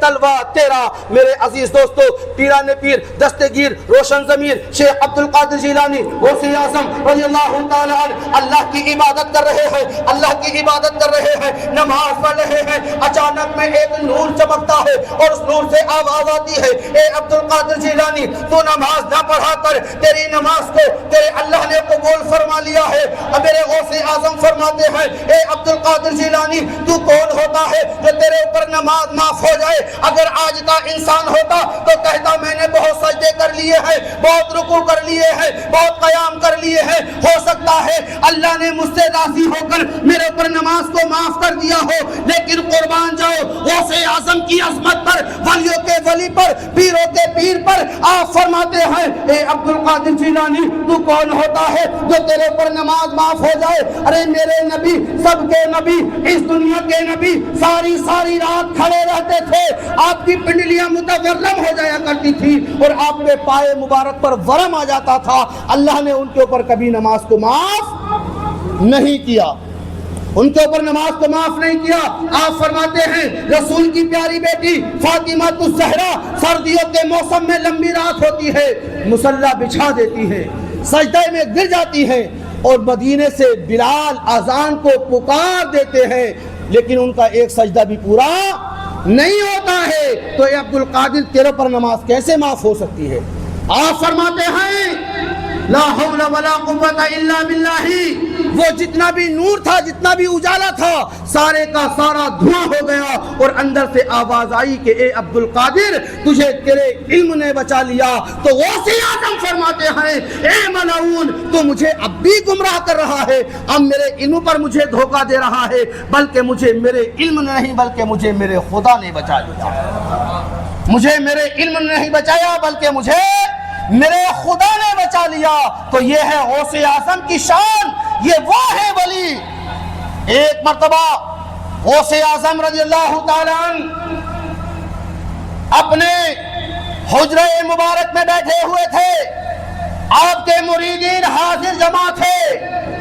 تلوا تیرا۔ میرے عزیز دوستو، پیران پیر دستگیر روشن ضمیر شیخ عبد القادر جیلانی غوث اعظم رضی اللہ تعالی عنہ اللہ کی عبادت کر رہے ہیں، اللہ کی عبادت کر رہے ہیں، نماز پڑھ رہے ہیں، اچانک میں ایک نور چمکتا ہے اور اس نور سے آواز آتی ہے، اے عبد القادر جیلانی تو نماز نہ پڑھا کر، تیری نماز کو تیرے اللہ نے قبول فرما لیا ہے۔ اب میرے غوث اعظم فرماتے ہیں، اے عبد القادر جیلانی تو کون ہوتا ہے جو تیرے اوپر نماز معاف ہو جائے؟ اگر آج کا انسان ہوتا تو کہتا میں نے بہت سجدے کر لیے ہیں، بہت رکوع کر لیے ہیں، بہت قیام کر لیے ہیں، ہو سکتا ہے اللہ نے مجھ سے راضی ہو کر میرے اوپر نماز کو معاف کر دیا ہو، لیکن قربان جاؤ غوث اعظم کی عظمت پر، ولیوں کے ولی پر، پیروں کے پیر پر آپ فرماتے ہیں، اے عبد القادر جیلانی تو کون ہوتا ہے جو تیرے اوپر نماز معاف ہو جائے؟ ارے میرے نبی، سب کے نبی، اس دنیا کے نبی ساری رات کھڑے رہتے تھے، آپ کی پنڈلیاں متورم ہو جایا کرتی تھی اور آپ کے پائے مبارک پر ورم آ جاتا تھا، اللہ نے ان کے اوپر کبھی نماز کو معاف نہیں کیا، ان کے اوپر نماز کو معاف نہیں کیا۔ آپ فرماتے ہیں رسول کی پیاری بیٹی فاطمہ الزہرا سردیوں کے موسم میں لمبی رات ہوتی ہے، مصلی بچھا دیتی ہے، سجدے میں گر جاتی ہیں اور مدینے سے بلال اذان کو پکار دیتے ہیں، لیکن ان کا ایک سجدہ بھی پورا نہیں ہوتا ہے، تو اے عبد القادر تیرے پر نماز کیسے معاف ہو سکتی ہے؟ آپ فرماتے ہیں لا حول ولا قوت الا باللہ، وہ جتنا بھی نور تھا، جتنا بھی اجالا تھا، سارے کا سارا دھواں ہو گیا اور اندر سے آواز آئی کہ اے عبد القادر تجھے تیرے علم نے بچا لیا۔ تو غوث اعظم فرماتے ہیں اے ملعون تو مجھے اب بھی گمراہ کر رہا ہے، اب میرے علم پر مجھے دھوکہ دے رہا ہے، بلکہ مجھے میرے علم نے نہیں بلکہ مجھے میرے خدا نے بچا لیا، مجھے میرے علم نے نہیں بچایا بلکہ مجھے میرے خدا نے بچا لیا۔ تو یہ ہے غوث اعظم کی شان، یہ وہ ہے ولی۔ ایک مرتبہ غوث اعظم رضی اللہ تعالی عنہ اپنے حجرہ مبارک میں بیٹھے ہوئے تھے، آپ کے مریدین حاضر جمع تھے۔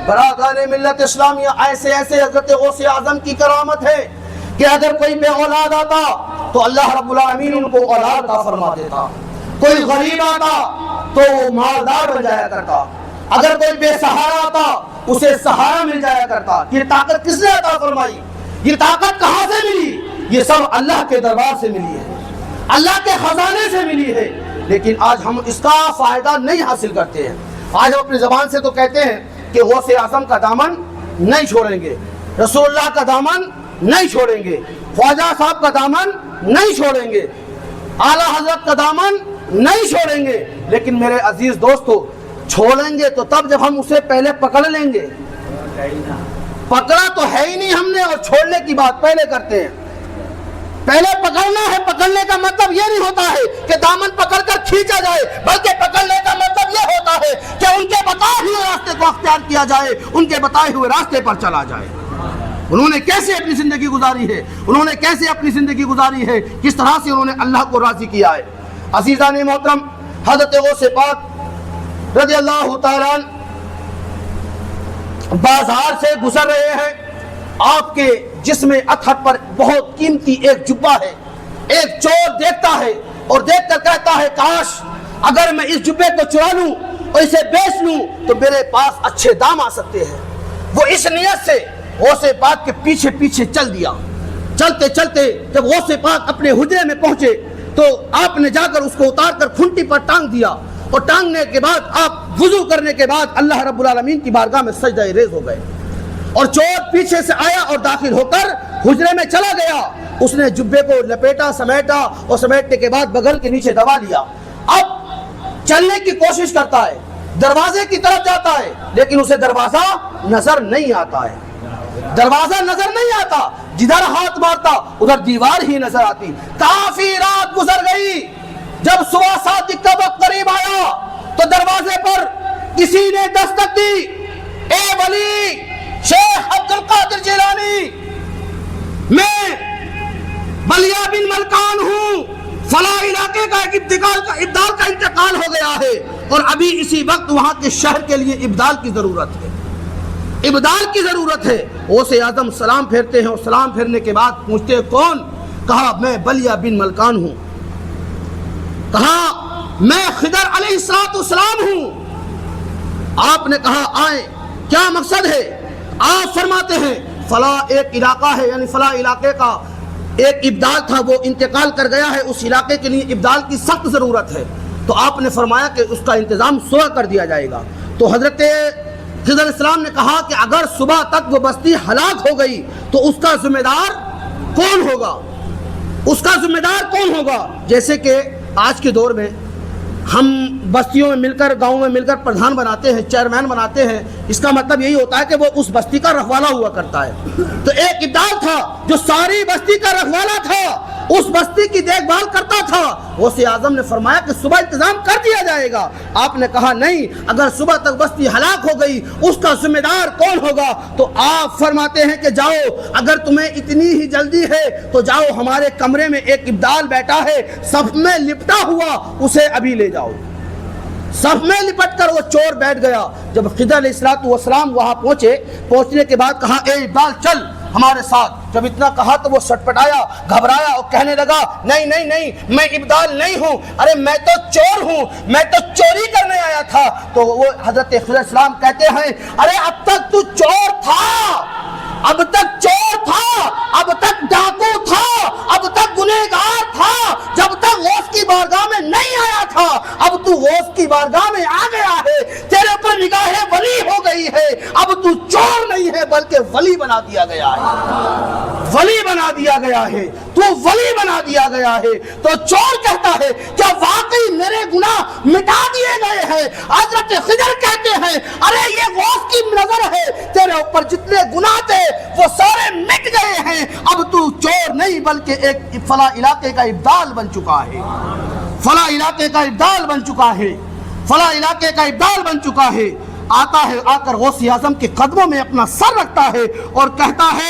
برادران ملت اسلامیہ، ایسے حضرت غوث اعظم کی کرامت ہے کہ اگر کوئی بے اولاد آتا تو اللہ رب العالمین ان کو اولاد عطا فرما دیتا، کوئی غریب آتا تو وہ مالدار بن جایا کرتا، اگر کوئی بے سہارا آتا اسے سہارا مل جایا کرتا۔ یہ طاقت کس نے عطا فرمائی؟ یہ طاقت کہاں سے ملی؟ یہ سب اللہ کے دربار سے ملی ہے، اللہ کے خزانے سے ملی ہے، لیکن آج ہم اس کا فائدہ نہیں حاصل کرتے ہیں۔ آج ہم اپنی زبان سے تو کہتے ہیں کہ غوث اعظم کا دامن نہیں چھوڑیں گے، رسول اللہ کا دامن نہیں چھوڑیں گے، خواجہ صاحب کا دامن نہیں چھوڑیں گے، اعلیٰ حضرت کا دامن نہیں چھوڑیں گے، لیکن میرے عزیز دوستو چھوڑیں گے تو تب جب ہم اسے پہلے پکڑ لیں گے، پکڑا تو ہے ہی نہیں ہم نے، اور چھوڑنے کی بات پہلے کرتے ہیں۔ پہلے پکڑنا ہے، پکڑنے کا مطلب یہ نہیں ہوتا ہے کہ دامن پکڑ کر کھینچا جائے، بلکہ پکڑنے کا مطلب یہ ہوتا ہے کہ ان کے بتائے ہوئے راستے کو اختیار کیا جائے، ان کے بتائے ہوئے راستے پر چلا جائے۔ انہوں نے کیسے اپنی زندگی گزاری ہے، انہوں نے کیسے اپنی زندگی گزاری ہے، کس طرح سے انہوں نے اللہ کو راضی کیا ہے۔ عزیزان محترم، حضرت غوث پاک رضی اللہ تعالیٰ بازار سے گزر رہے ہیں، آپ کے جسم اطہر پر بہت قیمتی ایک جبہ ہے، ایک چور دیکھتا ہے اور دیکھ کر کہتا ہے کاش اگر میں اس جبے کو چرا لوں اور اسے بیچ لوں تو میرے پاس اچھے دام آ سکتے ہیں۔ وہ اس نیت سے غوث پاک کے پیچھے پیچھے چل دیا۔ چلتے چلتے جب غوث پاک اپنے حجرے میں پہنچے تو آپ نے جا کر اس کو اتار کر کھنٹی پر ٹانگ دیا، اور ٹانگنے کے بعد آپ وضو کرنے کے بعد اللہ رب العالمین کی بارگاہ میں سجدہ ریز ہو گئے، اور چور پیچھے سے آیا اور داخل ہو کر حجرے میں چلا گیا۔ اس نے جبے کو لپیٹا، سمیٹا، اور سمیٹنے کے بعد بغل کے نیچے دبا لیا۔ اب چلنے کی کوشش کرتا ہے، دروازے کی طرف جاتا ہے، لیکن اسے دروازہ نظر نہیں آتا ہے، دروازہ نظر نہیں آتا، جدھر ہاتھ مارتا ادھر دیوار ہی نظر آتی۔ کافی رات گزر گئی، جب صبح صادق کا وقت قریب آیا تو دروازے پر کسی نے دستک دی، اے ولی شیخ عبد القادر جیلانی، میں بلیا بن ملکان ہوں، فلاں علاقے کا ایک ابدال کا انتقال ہو گیا ہے، اور ابھی اسی وقت وہاں کے شہر کے لیے ابدال کی ضرورت ہے، ابدال کی ضرورت ہے۔ غوث اعظم سلام پھیرتے ہیں، اور سلام پھیرنے کے بعد پوچھتے ہیں کون؟ کہا میں بلیہ بن ملکان ہوں، کہا میں خضر علیہ السلام ہوں۔ آپ نے کہا آئیں، کیا مقصد ہے؟ آپ فرماتے ہیں فلاں ایک علاقہ ہے، یعنی فلاں علاقے کا ایک ابدال تھا، وہ انتقال کر گیا ہے، اس علاقے کے لیے ابدال کی سخت ضرورت ہے۔ تو آپ نے فرمایا کہ اس کا انتظام صبح کر دیا جائے گا۔ تو حضرت خضر علیہ السلام نے کہا کہ اگر صبح تک وہ بستی ہلاک ہو گئی تو اس کا ذمہ دار کون ہوگا؟ اس کا ذمہ دار کون ہوگا؟ جیسے کہ آج کے دور میں ہم بستیوں میں مل کر، گاؤں میں مل کر پردھان بناتے ہیں، چیئرمین بناتے ہیں، اس کا مطلب یہی ہوتا ہے کہ وہ اس بستی کا رکھوالا ہوا کرتا ہے۔ تو ایک ابدال تھا جو ساری بستی کا رکھوالا تھا، اس بستی کی دیکھ بھال کرتا تھا۔ غوث اعظم نے فرمایا کہ صبح انتظام کر دیا جائے گا۔ آپ نے کہا نہیں، اگر صبح تک بستی ہلاک ہو گئی اس کا ذمہ دار کون ہوگا؟ تو آپ فرماتے ہیں کہ جاؤ، اگر تمہیں اتنی ہی جلدی ہے تو جاؤ، ہمارے کمرے میں ایک ابدال بیٹھا ہے صف میں لپٹا ہوا، اسے ابھی لے جاؤ۔ صف میں لپٹ کر وہ چور بیٹھ گیا۔ جب خضر علیہ السلام وہاں پہنچنے کے بعد کہا اے ابدال چل ہمارے ساتھ۔ جب اتنا کہا تو وہ سٹپٹایا، گھبرایا اور کہنے لگا نہیں نہیں نہیں، میں ابدال نہیں ہوں، ارے میں تو چور ہوں، میں تو چوری کرنے آیا تھا۔ تو وہ حضرت خضر علیہ السلام کہتے ہیں ارے اب تک تو چور تھا، اب تک چور تھا، اب تک ڈاکو تھا، اب تک گنہگار تھا، جب تک غوث کی بارگاہ میں نہیں آیا تھا۔ اب تو غوث کی بارگاہ میں آ گیا ہے، تیرے اوپر نگاہ ولی ہو گئی ہے، اب تو چور نہیں ہے بلکہ ولی بنا دیا گیا ہے، ولی بنا دیا گیا ہے، تو ولی بنا دیا گیا ہے۔ تو چور کہتا ہے کیا واقعی میرے گناہ مٹا دیے گئے ہیں؟ حضرت خضر کہتے ہیں ارے یہ غوث کی نظر ہے، تیرے اوپر جتنے گناہ تھے وہ سارے مٹ گئے ہیں، اب تو چور نہیں بلکہ ایک فلاں علاقے کا ابدال بن چکا ہے، فلاں علاقے کا ابدال بن چکا ہے، فلاں علاقے کا ابدال بن چکا ہے۔ آتا ہے، آ کر غوث اعظم کے قدموں میں اپنا سر رکھتا ہے اور کہتا ہے